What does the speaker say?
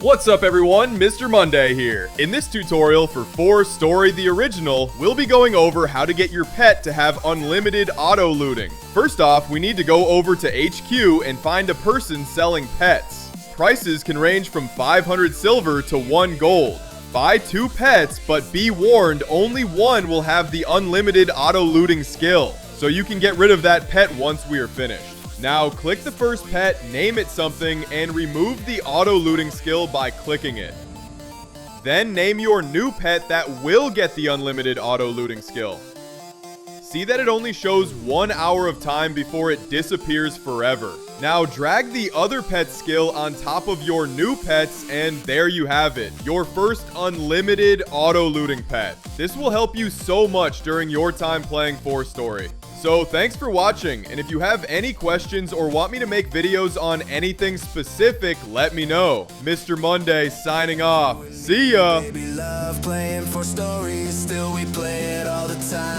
What's up everyone, Mr. Monday here. In this tutorial for 4Story the original, we'll be going over how to get your pet to have unlimited auto looting. First off, we need to go over to HQ and find a person selling pets. Prices can range from 500 silver to 1 gold. Buy 2 pets, but be warned, only one will have the unlimited auto looting skill, so you can get rid of that pet once we are finished. Now, click the first pet, name it something, and remove the auto-looting skill by clicking it. Then name your new pet that will get the unlimited auto-looting skill. See that it only shows 1 hour of time before it disappears forever. Now, drag the other pet skill on top of your new pets, and there you have it, your first unlimited auto-looting pet. This will help you so much during your time playing 4Story. So thanks for watching, and if you have any questions or want me to make videos on anything specific, let me know. Mr. Monday signing off. See ya! Baby, love playing 4Story, still we play it all the time.